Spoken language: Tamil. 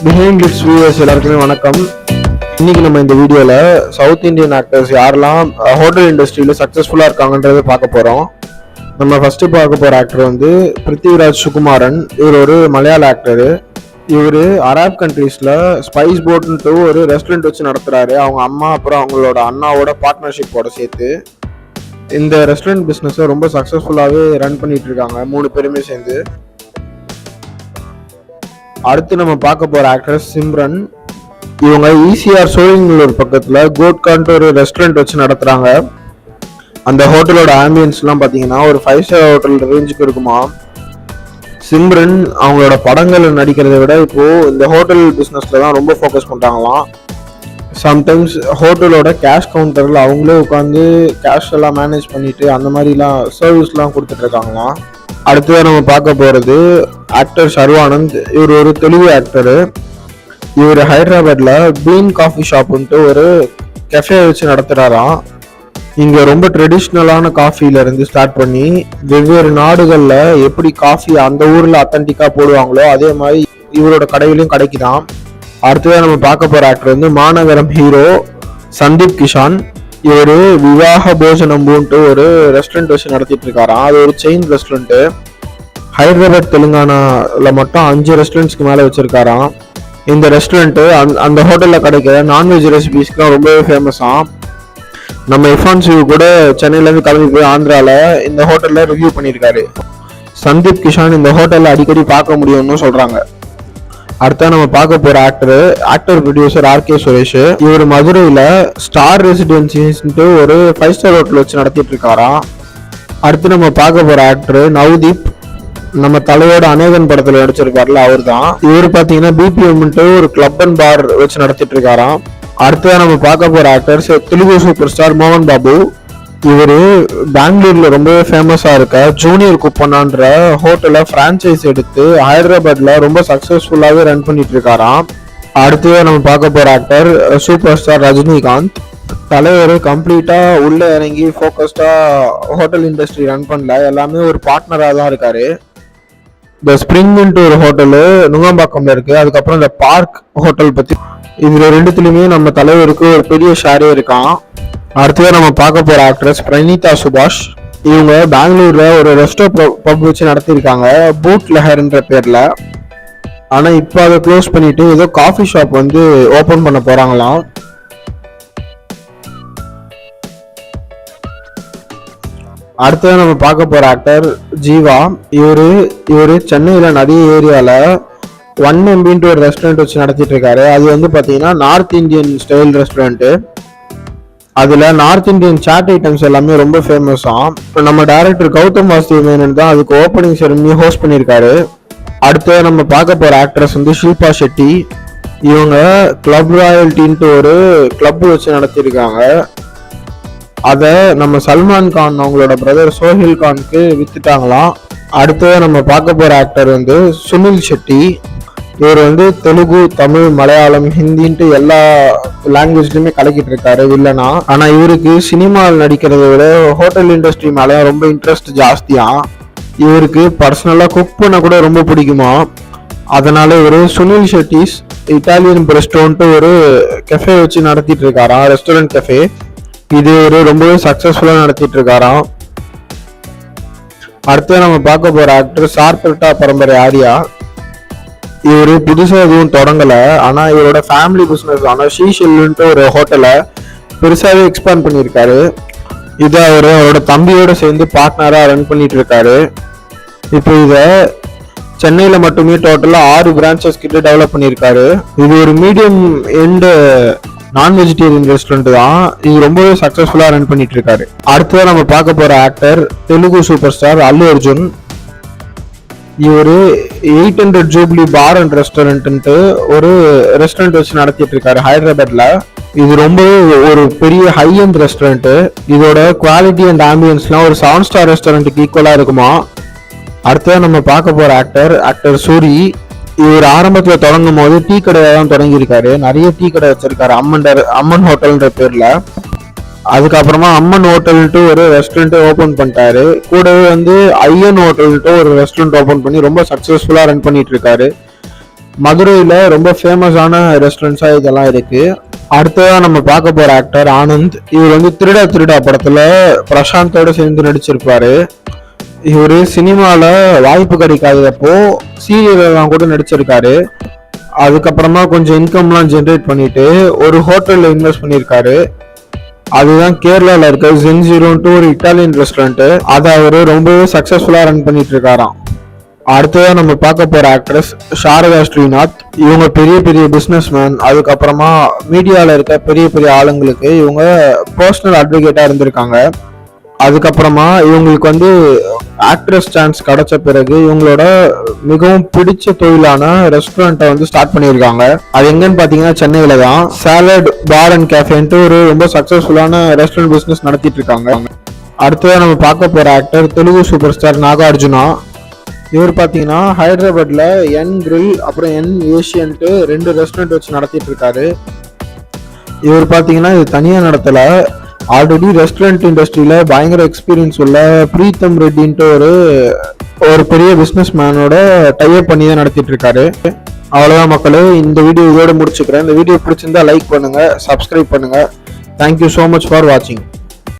பிஹைண்ட் இட்ஸ் வியூவர்ஸ் எல்லாருக்குமே வணக்கம். இன்னைக்கு நம்ம இந்த வீடியோல சவுத் இந்தியன் ஆக்டர்ஸ் யாரெல்லாம் ஹோட்டல் இண்டஸ்ட்ரியில சக்சஸ்ஃபுல்லா இருக்காங்கன்றதை பார்க்க போறோம். நம்ம ஃபர்ஸ்ட் பார்க்க போற ஆக்டர் வந்து பிருத்திவிராஜ் சுகுமாரன். இவர் ஒரு மலையாள ஆக்டரு. இவர் அரப் கண்ட்ரீஸ்ல ஸ்பைஸ் போட்ன்ட்டு ஒரு ரெஸ்டாரண்ட் வச்சு நடத்துறாரு. அவங்க அம்மா அப்புறம் அவங்களோட அண்ணாவோட பார்ட்னர்ஷிப்போட சேர்த்து இந்த ரெஸ்டாரண்ட் பிஸ்னஸை ரொம்ப சக்ஸஸ்ஃபுல்லாகவே ரன் பண்ணிட்டு இருக்காங்க 3 பேருமே சேர்ந்து. அடுத்து நம்ம பார்க்க போற ஆக்ட்ரஸ் சிம்ரன். இவங்க ஈசிஆர் சோழிங்கநல்லூர் பக்கத்துல கோட்கான்ட்டு ஒரு ரெஸ்டாரண்ட் வச்சு நடத்துறாங்க. அந்த ஹோட்டலோட ஆம்பியன்ஸ்லாம் பார்த்தீங்கன்னா ஒரு 5 ஸ்டார் ஹோட்டல் ரேஞ்சுக்கு இருக்குமா. சிம்ரன் அவங்களோட படங்கள் நடிக்கிறதை விட இப்போ இந்த ஹோட்டல் பிஸ்னஸ்ல தான் ரொம்ப ஃபோக்கஸ் பண்றாங்களாம். சம்டைம்ஸ் ஹோட்டலோட கேஷ் கவுண்டரில் அவங்களே உட்காந்து கேஷ் எல்லாம் மேனேஜ் பண்ணிட்டு அந்த மாதிரிலாம் சர்வீஸ்லாம் கொடுத்துட்டு இருக்காங்களாம். அடுத்ததான் நம்ம பார்க்க போகிறது ஆக்டர் சர்வானந்த். இவர் ஒரு தெலுங்கு ஆக்டரு. இவர் ஹைதராபாத்ல பீன் காஃபி ஷாப்புன்ட்டு ஒரு கெஃபே வச்சு நடத்துகிறாராம். இங்கே ரொம்ப ட்ரெடிஷ்னலான காஃபிலேருந்து ஸ்டார்ட் பண்ணி வெவ்வேறு நாடுகளில் எப்படி காஃபி அந்த ஊரில் அத்தன்டிக்காக போடுவாங்களோ அதே மாதிரி இவரோட கடையிலையும் கிடைக்குதான். அடுத்ததான் நம்ம பார்க்க போகிற ஆக்டர் வந்து மாநகரம் ஹீரோ சந்தீப் கிஷான். இவர் விவாக போஜனம்புன்ட்டு ஒரு ரெஸ்டாரண்ட் வச்சு நடத்திட்டு இருக்காராம். அது ஒரு செயின் ரெஸ்டாரண்ட்டு. ஹைதராபாத் தெலுங்கானாவில் மட்டும் 5 ரெஸ்டாரண்ட்ஸ்க்கு மேலே வச்சிருக்காராம். இந்த ரெஸ்டாரண்ட்டு அந்த ஹோட்டலில் கிடைக்கிற நான்வெஜ் ரெசிபிஸ்க்குலாம் ரொம்பவே ஃபேமஸாக. நம்ம இஃபான்சிவ் கூட சென்னையிலேருந்து கிளம்பி போய் ஆந்திராவில் இந்த ஹோட்டலில் ரிவ்யூ பண்ணியிருக்காரு. சந்தீப் கிஷான் இந்த ஹோட்டலில் அடிக்கடி பார்க்க முடியும்னு சொல்கிறாங்க. அடுத்த நம்ம பார்க்க போற actor producer R K Suresh. இவர் மதுரையில ஸ்டார் ரெசிடென்சிஸ்ன்ட்டு ஒரு 5 ஸ்டார் ஹோட்டல் வச்சு நடத்திட்டு இருக்காராம். அடுத்து நம்ம பார்க்க போற ஆக்டர் நவ்தீப். நம்ம தலையோட அநேகன் படத்துல நடிச்சிருக்காருல அவர் தான். இவர் பாத்தீங்கன்னா பிபிஎம்ன்ட்டு ஒரு கிளப் அண்ட் பார் வச்சு நடத்திட்டு இருக்காராம். அடுத்ததான் நம்ம பார்க்க போற ஆக்டர் தெலுங்கு சூப்பர் ஸ்டார் மோகன் பாபு. இவர் பெங்களூர்ல ரொம்பவே ஃபேமஸா இருக்க ஜூனியர் குப்பனான்ற ஹோட்டலை பிரான்சைஸ் எடுத்து ஹைதராபாத்ல ரொம்ப சக்சஸ்ஃபுல்லாவே ரன் பண்ணிட்டு இருக்காராம். அடுத்து நம்ம பார்க்க போற ஆக்டர் சூப்பர் ஸ்டார் ரஜினிகாந்த். தலைவர் கம்ப்ளீட்டா உள்ள இறங்கி ஃபோக்கஸ்டா ஹோட்டல் இண்டஸ்ட்ரி ரன் பண்ணல, எல்லாமே ஒரு பார்ட்னரா தான் இருக்காரு. இந்த ஸ்பிரிங்ன்ட்டு ஒரு ஹோட்டலு நுங்கம்பாக்கம்ல இருக்கு. அதுக்கப்புறம் இந்த பார்க் ஹோட்டல் பத்தி இதுல ரெண்டுத்துலயுமே நம்ம தலைவருக்கு ஒரு பெரிய ஷேரே இருக்கான். அடுத்தது நம்ம பார்க்க போற ஆக்ட்ரஸ் பிரணீதா சுபாஷ். இவங்க பெங்களூர்ல ஒரு ரெஸ்டோ பப் வச்சு நடத்திருக்காங்க பூட் லஹர்ன்ற பேர்ல. ஆனா இப்போ அதை க்ளோஸ் பண்ணிட்டு ஏதோ காஃபி ஷாப் வந்து ஓபன் பண்ண போறாங்களாம். அடுத்தது நம்ம பார்க்க போற ஆக்டர் ஜீவா. இவரு சென்னையில நிறைய ஏரியால 1MBன்ட்டு ஒரு ரெஸ்டாரண்ட் வச்சு நடத்திட்டு இருக்காரு. அது வந்து பாத்தீங்கன்னா நார்த் இந்தியன் ஸ்டைல் ரெஸ்டாரண்ட். அதுல நார்த் இந்தியன் சாட் ஐட்டம்ஸ் எல்லாமே ரொம்ப ஃபேமஸாம். இப்போ நம்ம டைரக்டர் கௌதம் வாசுதேவ் தான் அதுக்கு ஓப்பனிங் செரமனி ஹோஸ்ட் பண்ணியிருக்காரு. அடுத்து நம்ம பார்க்க போற ஆக்ட்ரஸ் வந்து ஷில்பா ஷெட்டி. இவங்க கிளப் ராயல்ட்டின்ட்டு ஒரு கிளப் வச்சு நடத்தியிருக்காங்க. அதை நம்ம சல்மான் கான் அவங்களோட பிரதர் சோஹில் கானுக்கு வித்துட்டாங்களாம். அடுத்து நம்ம பார்க்க போற ஆக்டர் வந்து சுனில் ஷெட்டி. இவர் வந்து தெலுங்கு, தமிழ், மலையாளம், ஹிந்தின்ட்டு எல்லா லாங்குவேஜ்லயுமே கலக்கிட்டு இருக்காரு வில்லனா. ஆனா இவருக்கு சினிமாவில் நடிக்கிறத விட ஹோட்டல் இண்டஸ்ட்ரி மேல ரொம்ப இன்ட்ரெஸ்ட் ஜாஸ்தியா. இவருக்கு பர்சனலா குக் பண்ண கூட ரொம்ப பிடிக்குமா. அதனால இவர் சுனில் ஷெட்டிஸ் இட்டாலியன் பிரெஸ்டோன்ட்டு ஒரு கெஃபே வச்சு நடத்திட்டு இருக்காராம், ரெஸ்டாரண்ட் கெஃபே. இது ஒரு ரொம்பவே சக்சஸ்ஃபுல்லா நடத்திட்டு இருக்காராம். அடுத்து நம்ம பார்க்க போற ஆக்டர் சார்பெட்டா பரம்பரை ஆரியா. இவரு புதுசா எதுவும் தொடங்கல, ஆனா இவரோட ஃபேமிலி பிசினஸ் ஆனா ஷீஷெல்ன்ட்டு ஒரு ஹோட்டலை பெருசாவே எக்ஸ்பேண்ட் பண்ணியிருக்காரு. இதை அவரோட தம்பியோட சேர்ந்து பார்ட்னரா ரன் பண்ணிட்டு இருக்காரு. இப்போ இதை சென்னையில மட்டுமே டோட்டலா 6 பிரான்ச்சஸ் கிட்ட டெவலப் பண்ணியிருக்காரு. இது ஒரு மீடியம் எண்ட் நான் வெஜிடேரியன் ரெஸ்டாரண்ட் தான். இது ரொம்பவே சக்சஸ்ஃபுல்லா ரன் பண்ணிட்டு இருக்காரு. அடுத்ததான் நம்ம பார்க்க போற ஆக்டர் தெலுங்கு சூப்பர் ஸ்டார் அல்லு அர்ஜுன். இவரு 800 ஜூப்ளி பார் அண்ட் ரெஸ்டாரண்ட்டு ஒரு ரெஸ்டாரண்ட் வச்சு நடத்திட்டு இருக்காரு ஹைதராபாத்ல. இது ரொம்பவே ஒரு பெரிய ஹை எண்ட் ரெஸ்டாரண்ட். இதோட குவாலிட்டி அண்ட் ஆம்பியன்ஸ்லாம் ஒரு 7 ஸ்டார் ரெஸ்டாரண்ட்டுக்கு ஈக்குவலா இருக்குமா. அடுத்ததான் நம்ம பார்க்க போற ஆக்டர் சூரி. இவர் ஆரம்பத்துல தொடங்கும் போது டீ கடையை தான் தொடங்கியிருக்காரு. நிறைய டீ கடை வச்சிருக்காரு அம்மன் ஹோட்டல்ன்ற பேர்ல. அதுக்கப்புறமா அம்மன் ஹோட்டல்ட்டு ஒரு ரெஸ்டாரண்ட் ஓபன் பண்ணிட்டாரு. கூடவே வந்து ஐயன் ஹோட்டல்ட்டு ஒரு ரெஸ்டாரண்ட் ஓபன் பண்ணி ரொம்ப சக்சஸ்ஃபுல்லா ரன் பண்ணிட்டு இருக்காரு. மதுரையில ரொம்ப ஃபேமஸான ரெஸ்டாரண்ட்ஸா இதெல்லாம் இருக்கு. அடுத்ததான் நம்ம பார்க்க போற ஆக்டர் ஆனந்த். இவர் வந்து திருடா திருடா படத்துல பிரசாந்தோட சேர்ந்து நடிச்சிருப்பாரு. இவரு சினிமால வாய்ப்பு கிடைக்காதப்போ சீரியல்லாம் கூட நடிச்சிருக்காரு. அதுக்கப்புறமா கொஞ்சம் இன்கம்லாம் ஜென்ரேட் பண்ணிட்டு ஒரு ஹோட்டல்ல இன்வெஸ்ட் பண்ணியிருக்காரு. அதுதான் கேரளால இருக்க ஜென்ஜீரோன்ட்டு ஒரு இட்டாலியன் ரெஸ்டாரண்ட். அதை அவரு ரொம்பவே சக்சஸ்ஃபுல்லா ரன் பண்ணிட்டு இருக்காராம். அடுத்ததான் நம்ம பார்க்க போற ஆக்ட்ரஸ் சாரதா ஸ்ரீநாத். இவங்க பெரிய பெரிய பிசினஸ் மேன், அதுக்கப்புறமா மீடியால இருக்க பெரிய பெரிய ஆளுங்களுக்கு இவங்க பர்சனல் அட்வொகேட்டா இருந்திருக்காங்க. அதுக்கப்புறமா இவங்களுக்கு வந்து ஆக்ட்ரஸ் சான்ஸ் கிடைச்ச பிறகு இவங்களோட மிகவும் பிடிச்ச தொழிலான ரெஸ்டாரண்ட்டை வந்து ஸ்டார்ட் பண்ணியிருக்காங்க. அது எங்கன்னு பாத்தீங்கன்னா சென்னையில தான் சாலட் பார் அண்ட் கேஃபேன்ட்டு ஒரு ரொம்ப சக்சஸ்ஃபுல்லான ரெஸ்டாரண்ட் பிசினஸ் நடத்திட்டு இருக்காங்க. அடுத்ததான் நம்ம பார்க்க போற actor Telugu super star Nagarjuna. இவர் பார்த்தீங்கன்னா ஹைதராபாத்ல என் கிரில் அப்புறம் என் ஏஷியன்ட்டு 2 ரெஸ்டாரண்ட் வச்சு நடத்திட்டு இருக்காரு. இவர் பார்த்தீங்கன்னா இது தனியாக நடத்தல, ஆல்ரெடி ரெஸ்டாரண்ட் இண்டஸ்ட்ரியில பயங்கர எக்ஸ்பீரியன்ஸ் உள்ள பிரீத்தம் ரெட்டின்ட்டு ஒரு பெரிய பிஸ்னஸ் மேனோட டைப் பண்ணி தான் நடத்திட்டு இருக்காரு. அவ்வளோதான் மக்களே, இந்த வீடியோ இதோட முடிச்சுக்கிறேன். இந்த வீடியோ பிடிச்சிருந்தா லைக் பண்ணுங்க, சப்ஸ்கிரைப் பண்ணுங்க. தேங்க்யூ ஸோ மச் ஃபார் வாட்சிங்.